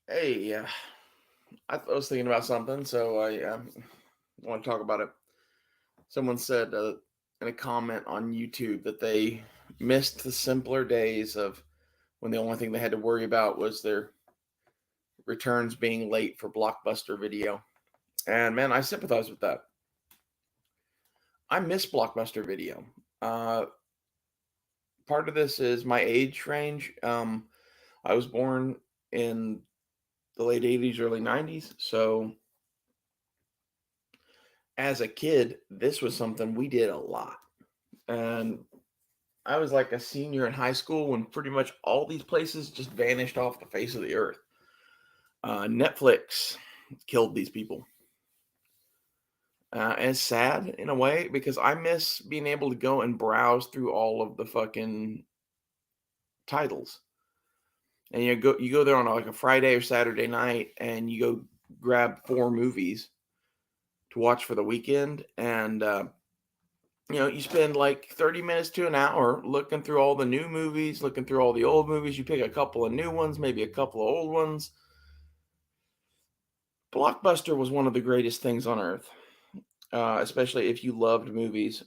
Hey, I was thinking about something, so I want to talk about it. Someone said in a comment on YouTube that they missed the simpler days of when the only thing they had to worry about was their returns being late for Blockbuster video. And man, I sympathize with that. I miss Blockbuster video. Uh, Part of this is my age range. I was born in the late 80s, early 90s. So as a kid, this was something we did a lot. And I was like a senior in high school when pretty much all these places just vanished off the face of the earth. Netflix killed these people. And it's sad in a way because I miss being able to go and browse through all of the fucking titles. And you go there on like a Friday or Saturday night and you go grab four movies to watch for the weekend. And you spend like 30 minutes to an hour looking through all the new movies, looking through all the old movies. You pick a couple of new ones, maybe a couple of old ones. Blockbuster was one of the greatest things on earth, especially if you loved movies.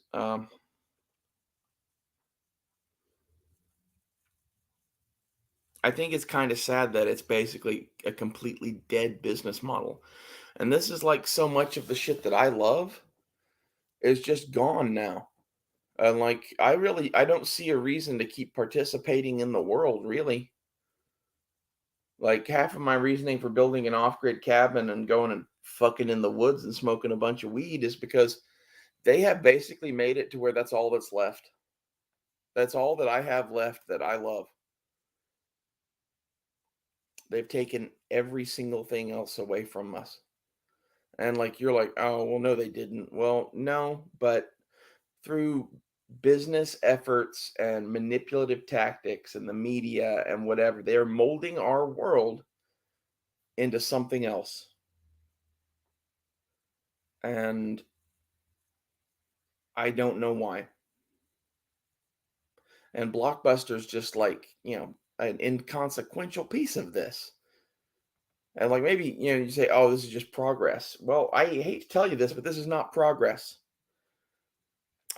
I think it's kind of sad that it's basically a completely dead business model. And this is like so much of the shit that I love is just gone now. And like I don't see a reason to keep participating in the world, really. Like half of my reasoning for building an off-grid cabin and going and fucking in the woods and smoking a bunch of weed is because they have basically made it to where that's all that's left. That's all that I have left that I love. They've taken every single thing else away from us. And like you're like, "Oh, well no they didn't." Well, no, but through business efforts and manipulative tactics and the media and whatever, they're molding our world into something else. And I don't know why. And Blockbuster's just like, an inconsequential piece of this. And like maybe, you say, "Oh, this is just progress." Well, I hate to tell you this, but this is not progress.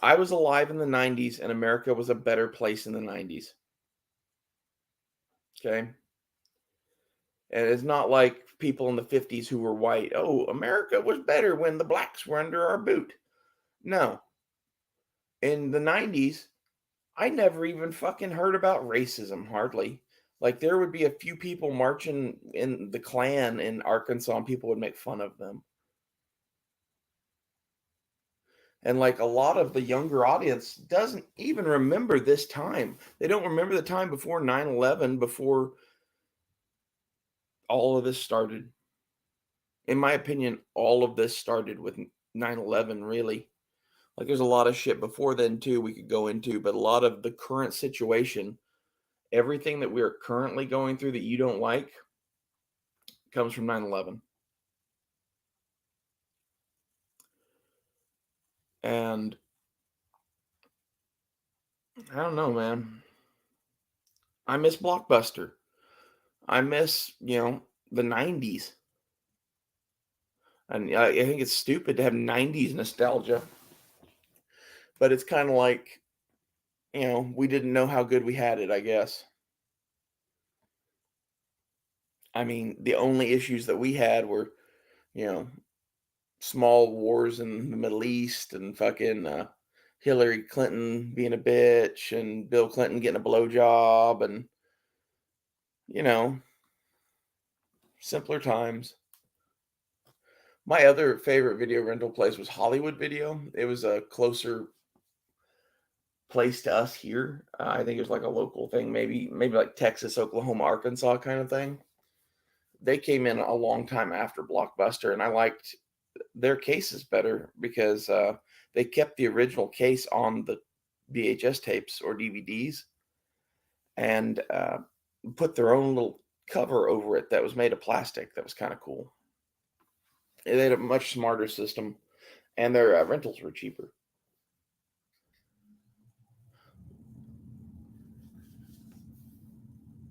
I was alive in the 90s and America was a better place in the 90s. Okay? And it's not like people in the 50s who were white, "Oh, America was better when the blacks were under our boot." No. In the 90s, I never even fucking heard about racism hardly. Like there would be a few people marching in the Klan in Arkansas and people would make fun of them. And like a lot of the younger audience doesn't even remember this time. They don't remember the time before 9/11, before all of this started. In my opinion, all of this started with 9/11 really. Like there's a lot of shit before then too we could go into, but a lot of the current situation, everything that we're currently going through that you don't like comes from 9/11. And I don't know, man. I miss Blockbuster. I miss, the 90s. And I think it's stupid to have 90s nostalgia, but it's kind of like, we didn't know how good we had it, I guess. I mean, the only issues that we had were, you know, small wars in the Middle East and fucking Hillary Clinton being a bitch and Bill Clinton getting a blowjob and, you know, simpler times. My other favorite video rental place was Hollywood Video. It was a closer place to us here. I think it was like a local thing, maybe like Texas, Oklahoma, Arkansas kind of thing. They came in a long time after Blockbuster, and I liked their cases better because they kept the original case on the VHS tapes or DVDs and put their own little cover over it that was made of plastic. That was kind of cool. They had a much smarter system, and their rentals were cheaper.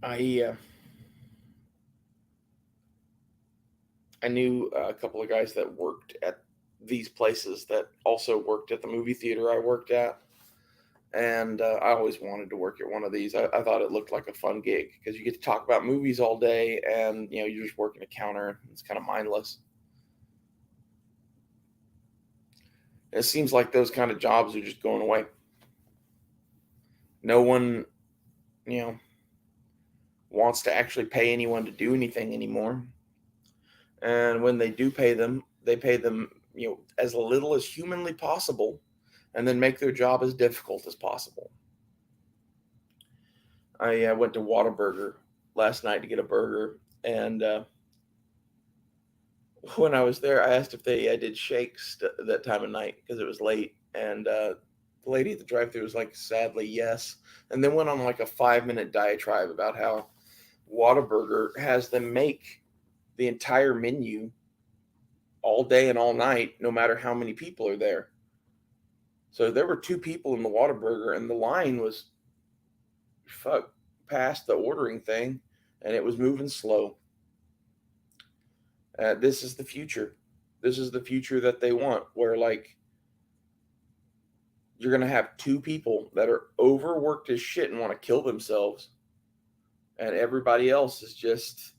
I I knew a couple of guys that worked at these places that also worked at the movie theater I worked at. And I always wanted to work at one of these. I thought it looked like a fun gig because you get to talk about movies all day, and you're just working a counter. It's kind of mindless. It seems like those kind of jobs are just going away. No one, you know, wants to actually pay anyone to do anything anymore. And when they pay them, as little as humanly possible, and then make their job as difficult as possible. I went to Whataburger last night to get a burger, and when I was there, I asked if they did shakes that time of night because it was late, and the lady at the drive-thru was like, "Sadly, yes," and then went on like a 5-minute diatribe about how Whataburger has them make the entire menu all day and all night, no matter how many people are there. So there were two people in the Whataburger, and the line was fuck past the ordering thing, and it was moving slow. This is the future. This is the future that they want, where like you're gonna have two people that are overworked as shit and want to kill themselves, and everybody else is just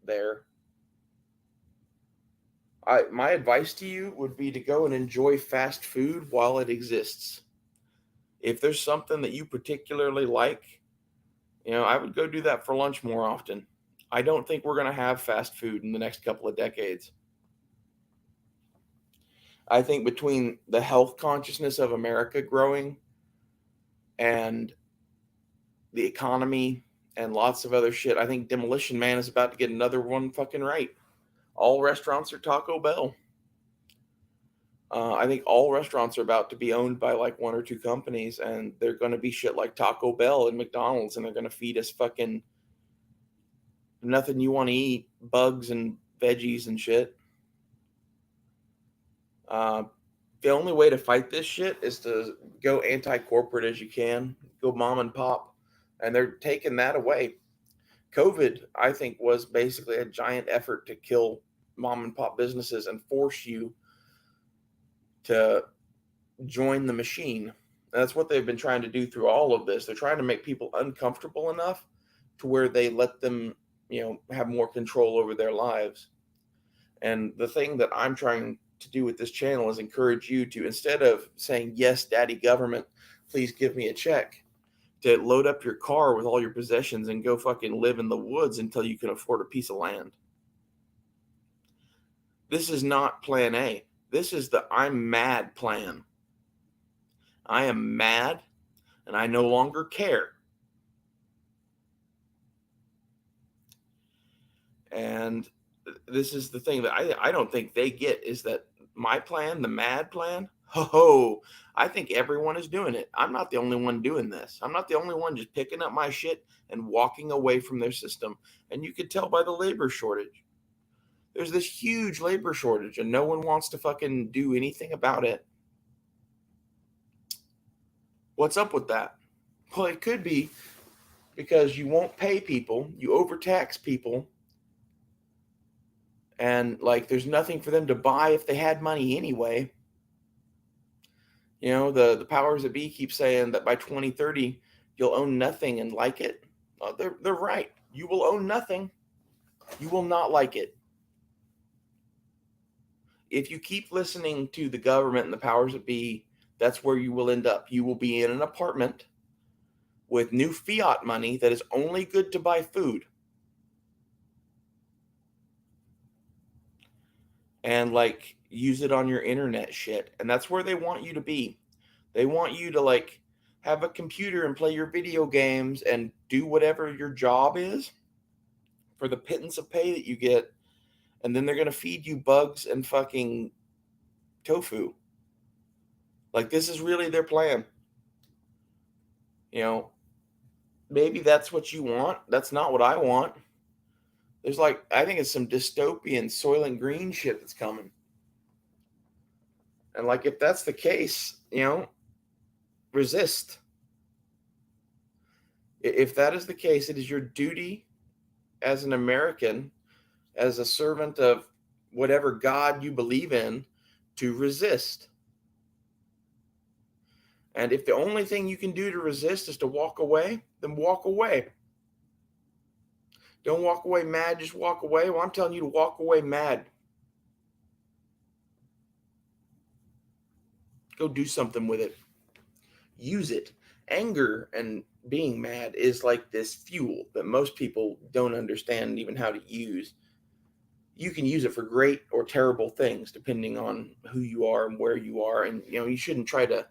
there. My advice to you would be to go and enjoy fast food while it exists. If there's something that you particularly like, I would go do that for lunch more often. I don't think we're gonna have fast food in the next couple of decades. I think between the health consciousness of America growing and the economy and lots of other shit, I think Demolition Man is about to get another one fucking right. All restaurants are Taco Bell. I think all restaurants are about to be owned by like one or two companies, and they're going to be shit like Taco Bell and McDonald's, and they're going to feed us fucking nothing you want to eat, bugs and veggies and shit. Uh, the only way to fight this shit is to go anti-corporate as you can, go mom and pop, and they're taking that away. COVID, I think, was basically a giant effort to kill mom and pop businesses and force you to join the machine. And that's what they've been trying to do through all of this. They're trying to make people uncomfortable enough to where they let them, have more control over their lives. And the thing that I'm trying to do with this channel is encourage you to, instead of saying, "Yes, daddy government, please give me a check," to load up your car with all your possessions and go fucking live in the woods until you can afford a piece of land. This is not plan A. This is the I'm mad plan. I am mad and I no longer care. And this is the thing that I don't think they get is that my plan, the mad plan, I think everyone is doing it. I'm not the only one doing this. I'm not the only one just picking up my shit and walking away from their system. And you could tell by the labor shortage. There's this huge labor shortage and no one wants to fucking do anything about it. What's up with that? Well, it could be because you won't pay people, you overtax people, and like there's nothing for them to buy if they had money anyway. The powers that be keep saying that by 2030 you'll own nothing and like it. They're right. You will own nothing. You will not like it. If you keep listening to the government and the powers that be, that's where you will end up. You will be in an apartment with new fiat money that is only good to buy food. And like use it on your internet shit. And that's where they want you to be. They want you to like have a computer and play your video games and do whatever your job is for the pittance of pay that you get. And then they're going to feed you bugs and fucking tofu. Like this is really their plan. Maybe that's what you want. That's not what I want. There's like, I think it's some dystopian Soylent Green shit that's coming. And like, if that's the case, resist. If that is the case, it is your duty as an American, as a servant of whatever God you believe in to resist. And if the only thing you can do to resist is to walk away, then walk away. Don't walk away mad, just walk away. Well, I'm telling you to walk away mad. Go do something with it. Use it. Anger and being mad is like this fuel that most people don't understand even how to use. You can use it for great or terrible things depending on who you are and where you are. And you shouldn't try to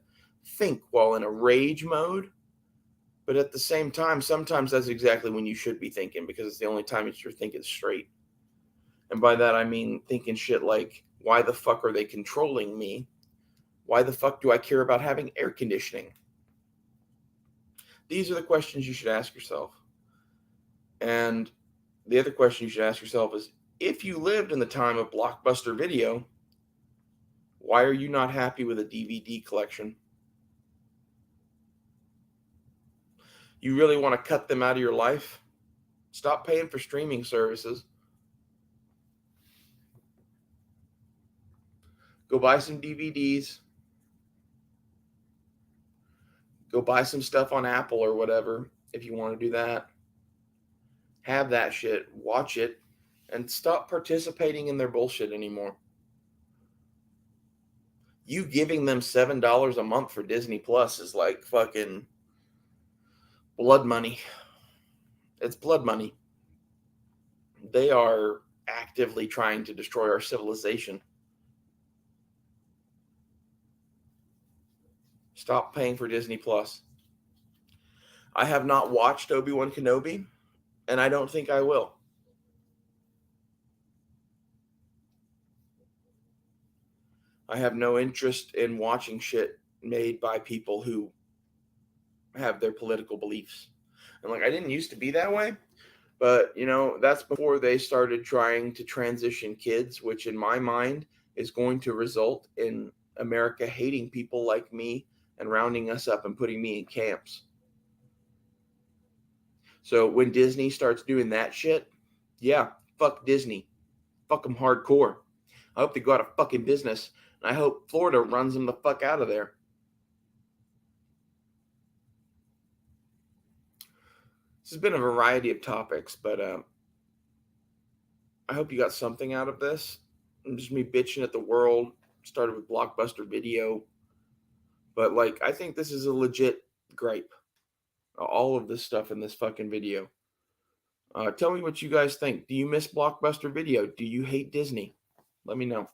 think while in a rage mode. But at the same time, sometimes that's exactly when you should be thinking because it's the only time that you're thinking straight. And by that, I mean thinking shit like, why the fuck are they controlling me? Why the fuck do I care about having air conditioning? These are the questions you should ask yourself. And the other question you should ask yourself is, if you lived in the time of Blockbuster Video, why are you not happy with a DVD collection? You really want to cut them out of your life? Stop paying for streaming services. Go buy some DVDs. Go buy some stuff on Apple or whatever if you want to do that. Have that shit, watch it, and stop participating in their bullshit anymore. You giving them $7 a month for Disney Plus is like fucking blood money. It's blood money. They are actively trying to destroy our civilization. Stop paying for Disney Plus. I have not watched Obi-Wan Kenobi, and I don't think I will. I have no interest in watching shit made by people who have their political beliefs. And like, I didn't used to be that way, but that's before they started trying to transition kids, which in my mind is going to result in America hating people like me and rounding us up and putting me in camps. So when Disney starts doing that shit, yeah, fuck Disney. Fuck them hardcore. I hope they go out of fucking business. And I hope Florida runs them the fuck out of there. This has been a variety of topics, but I hope you got something out of this. Just me bitching at the world. Started with Blockbuster Video. But like, I think this is a legit gripe. All of this stuff in this fucking video. Tell me what you guys think. Do you miss Blockbuster Video? Do you hate Disney? Let me know.